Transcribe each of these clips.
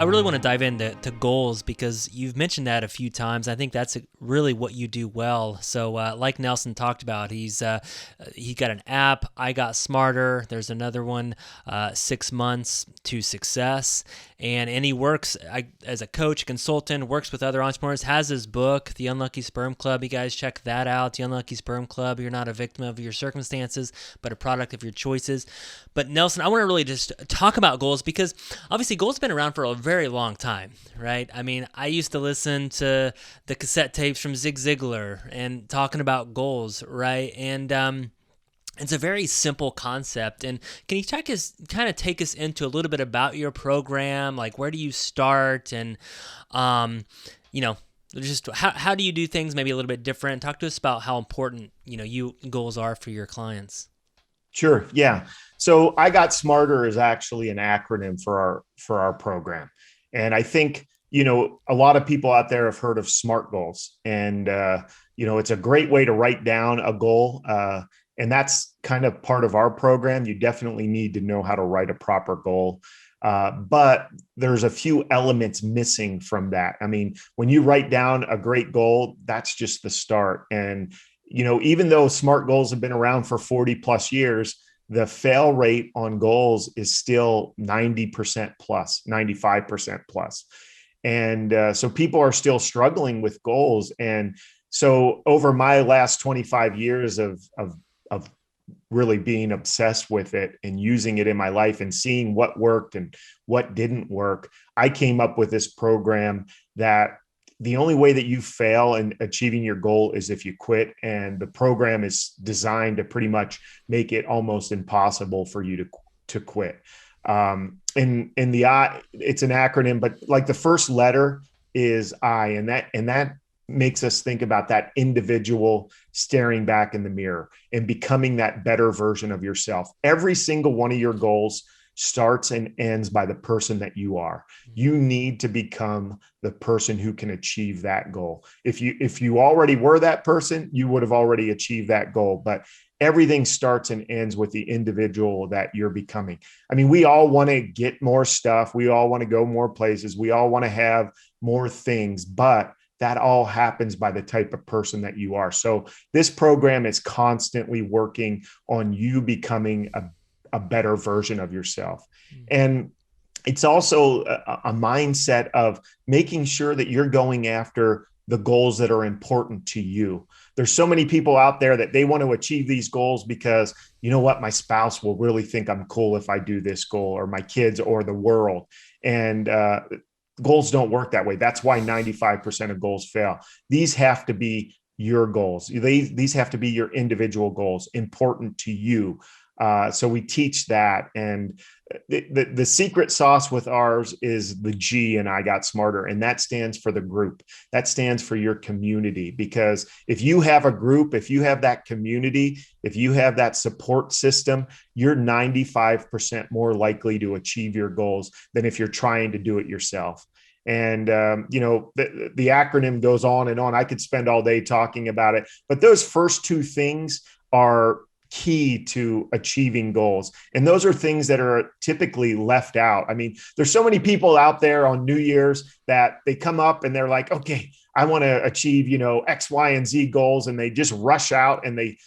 I really want to dive into goals because you've mentioned that a few times. I think that's really what you do well. So, like Nelson talked about, he got an app. I got smarter. There's another one, 6 months to success, and he works as a coach, consultant, works with other entrepreneurs. Has his book, The Unlucky Sperm Club. You guys check that out. The Unlucky Sperm Club. You're not a victim of your circumstances, but a product of your choices. But Nelson, I want to really just talk about goals because obviously goals have been around for a very long time, right? I mean, I used to listen to the cassette tapes from Zig Ziglar and talking about goals, right? And it's a very simple concept. And can you kind of take us into a little bit about your program? Like, where do you start? And, you know, just how do you do things maybe a little bit different? Talk to us about how important, you goals are for your clients. Sure. Yeah. So I Got Smarter is actually an acronym for our program. And I think, a lot of people out there have heard of SMART goals. And it's a great way to write down a goal. And that's kind of part of our program. You definitely need to know how to write a proper goal. But there's a few elements missing from that. I mean, when you write down a great goal, that's just the start. And even though SMART goals have been around for 40 plus years, the fail rate on goals is still 90% plus, 95% plus. And so people are still struggling with goals. And so over my last 25 years of really being obsessed with it and using it in my life and seeing what worked and what didn't work, I came up with this program that the only way that you fail in achieving your goal is if you quit. And the program is designed to pretty much make it almost impossible for you to quit. In the I, it's an acronym, but like the first letter is I, and that makes us think about that individual staring back in the mirror and becoming that better version of yourself. Every single one of your goals starts and ends by the person that you are. You need to become the person who can achieve that goal. If you already were that person, you would have already achieved that goal. But everything starts and ends with the individual that you're becoming. I mean, we all want to get more stuff. We all want to go more places. We all want to have more things, but that all happens by the type of person that you are. So this program is constantly working on you becoming a better version of yourself. And it's also a mindset of making sure that you're going after the goals that are important to you. There's so many people out there that they want to achieve these goals because, my spouse will really think I'm cool if I do this goal, or my kids, or the world. And goals don't work that way. That's why 95% of goals fail. These have to be your goals. These have to be your individual goals, important to you. So we teach that. And the secret sauce with ours is the G in I Got Smarter. And that stands for the group. That stands for your community. Because if you have a group, if you have that community, if you have that support system, you're 95% more likely to achieve your goals than if you're trying to do it yourself. And, the acronym goes on and on. I could spend all day talking about it, but those first two things are key to achieving goals. And those are things that are typically left out. I mean, there's so many people out there on New Year's that they come up and they're like, okay, I want to achieve, X, Y, and Z goals. And they just rush out and they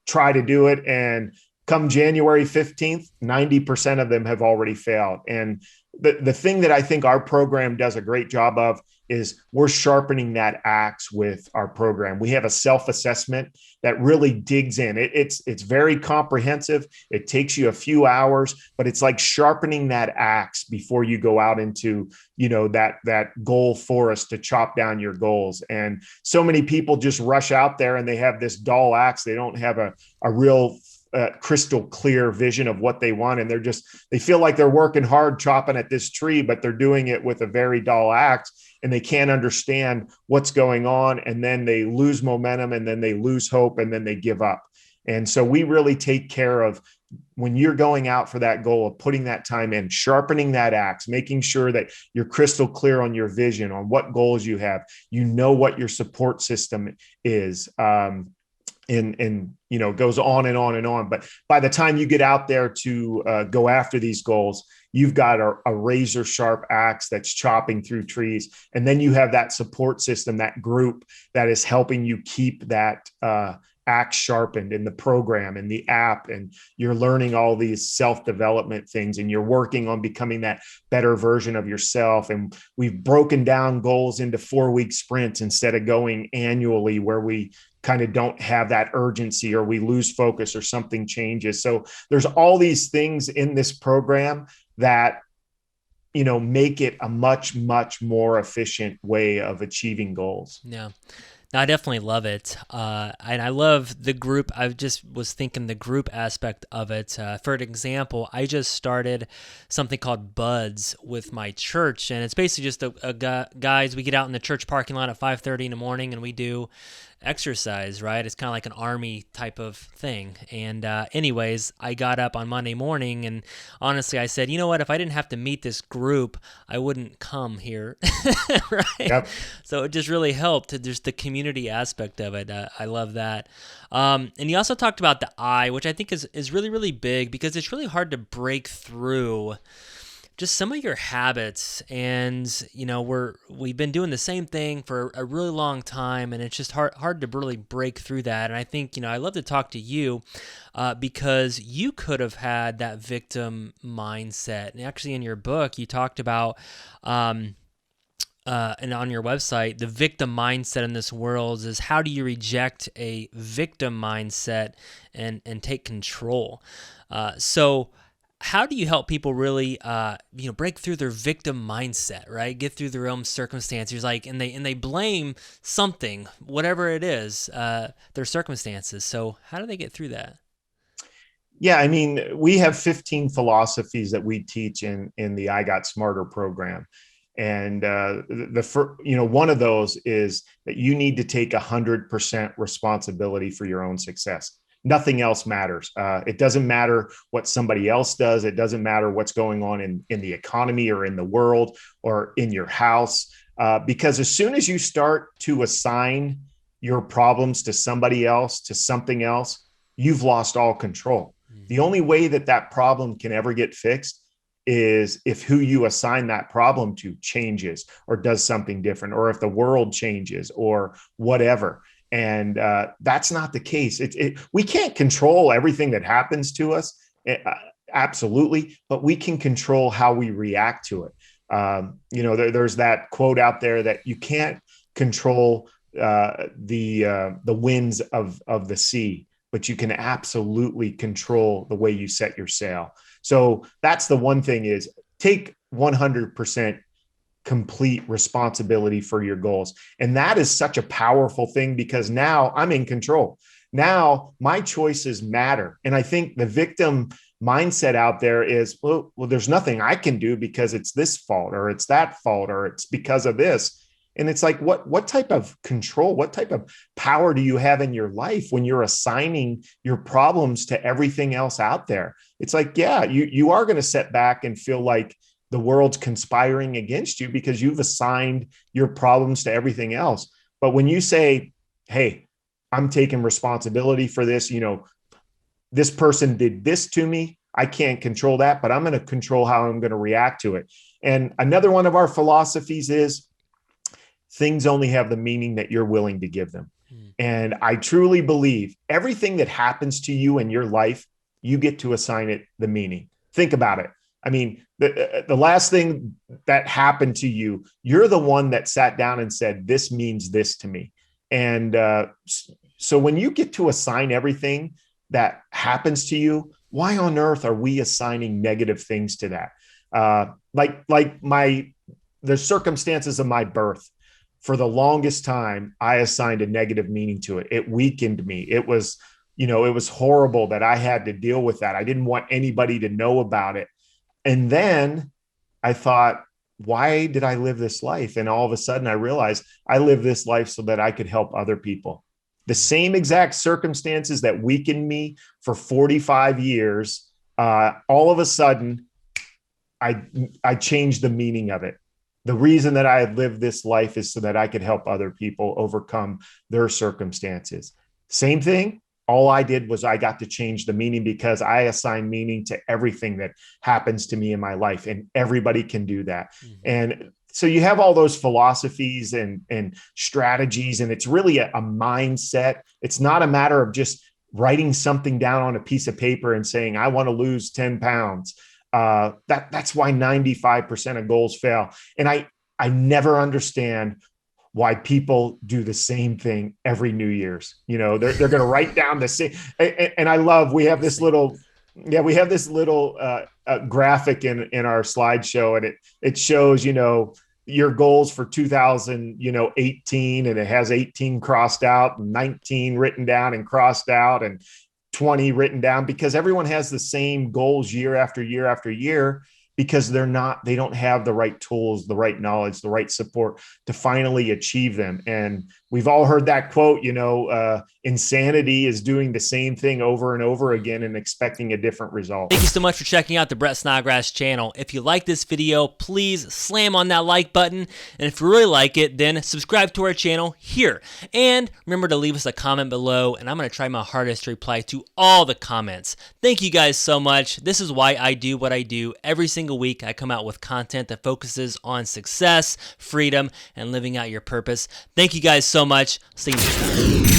try to do it. And come January 15th, 90% of them have already failed. And the thing that I think our program does a great job of is we're sharpening that axe with our program. We have a self-assessment that really digs in. It's very comprehensive. It takes you a few hours, but it's like sharpening that axe before you go out into, that goal forest to chop down your goals. And so many people just rush out there and they have this dull axe. They don't have a real crystal clear vision of what they want. And they feel like they're working hard chopping at this tree, but they're doing it with a very dull axe, and they can't understand what's going on. And then they lose momentum, and then they lose hope, and then they give up. And so we really take care of, when you're going out for that goal, of putting that time in, sharpening that axe, making sure that you're crystal clear on your vision, on what goals you have, what your support system is. And goes on and on and on. But by the time you get out there to go after these goals, you've got a razor sharp axe that's chopping through trees. And then you have that support system, that group that is helping you keep that axe sharpened in the program and the app. And you're learning all these self-development things, and you're working on becoming that better version of yourself. And we've broken down goals into 4-week sprints instead of going annually, where we kind of don't have that urgency, or we lose focus, or something changes. So there's all these things in this program that, make it a much, much more efficient way of achieving goals. Yeah. No, I definitely love it. And I love the group. I just was thinking the group aspect of it. For an example, I just started something called Buds with my church. And it's basically just guys, we get out in the church parking lot at 5:30 in the morning and we do exercise, right? It's kind of like an army type of thing. And anyways, I got up on Monday morning and honestly, I said, you know what? If I didn't have to meet this group, I wouldn't come here, right? Yep. So it just really helped. There's the community aspect of it. I love that. And you also talked about the I, which I think is really, really big, because it's really hard to break through just some of your habits. And we've been doing the same thing for a really long time, and it's just hard to really break through that. And I think I love to talk to you because you could have had that victim mindset. And actually, in your book, you talked about and on your website, the victim mindset in this world is, how do you reject a victim mindset and take control? So how do you help people really, break through their victim mindset, right? Get through their own circumstances, and they blame something, whatever it is, their circumstances. So how do they get through that? Yeah, I mean, we have 15 philosophies that we teach in the I Got Smarter program. And one of those is that you need to take 100% responsibility for your own success. Nothing else matters. It doesn't matter what somebody else does. It doesn't matter what's going on in the economy or in the world or in your house. Because as soon as you start to assign your problems to somebody else, to something else, you've lost all control. Mm-hmm. The only way that problem can ever get fixed is if who you assign that problem to changes or does something different, or if the world changes or whatever. And that's not the case. We can't control everything that happens to us, absolutely, but we can control how we react to it. There's that quote out there that you can't control the winds of the sea, but you can absolutely control the way you set your sail. So that's the one thing, is take 100% complete responsibility for your goals. And that is such a powerful thing, because now I'm in control. Now my choices matter. And I think the victim mindset out there is, well, there's nothing I can do because it's this fault, or it's that fault, or it's because of this. And it's like, what type of control, what type of power do you have in your life when you're assigning your problems to everything else out there? It's like, yeah, you are going to sit back and feel like the world's conspiring against you because you've assigned your problems to everything else. But when you say, hey, I'm taking responsibility for this, this person did this to me, I can't control that, but I'm going to control how I'm going to react to it. And another one of our philosophies is, things only have the meaning that you're willing to give them. And I truly believe everything that happens to you in your life, you get to assign it the meaning. Think about it. I mean, the last thing that happened to you, you're the one that sat down and said, this means this to me. And so when you get to assign everything that happens to you, why on earth are we assigning negative things to that? The circumstances of my birth, for the longest time, I assigned a negative meaning to it. It weakened me. It was horrible that I had to deal with that. I didn't want anybody to know about it. And then I thought, why did I live this life? And all of a sudden I realized I lived this life so that I could help other people. The same exact circumstances that weakened me for 45 years, all of a sudden I changed the meaning of it. The reason that I had lived this life is so that I could help other people overcome their circumstances. Same thing. all I did was I got to change the meaning, because I assign meaning to everything that happens to me in my life, and everybody can do that. Mm-hmm. And so you have all those philosophies and strategies, and it's really a mindset. It's not a matter of just writing something down on a piece of paper and saying, I want to lose 10 pounds. That's why 95% of goals fail. And I never understand why people do the same thing every New Year's. You know, they're going to write down the same. And I love, we have this little graphic in our slideshow, and it shows, you know, your goals for 2018, and it has 18 crossed out and 19 written down and crossed out and 20 written down, because everyone has the same goals year after year after year, because they don't have the right tools, the right knowledge, the right support to finally achieve them. And we've all heard that quote, you know, insanity is doing the same thing over and over again and expecting a different result. Thank you so much for checking out the Brett Snodgrass channel. If you like this video, please slam on that like button. And if you really like it, then subscribe to our channel here. And remember to leave us a comment below, and I'm going to try my hardest to reply to all the comments. Thank you guys so much. This is why I do what I do. Every single week, I come out with content that focuses on success, freedom, and living out your purpose. Thank you guys so much. See you next time.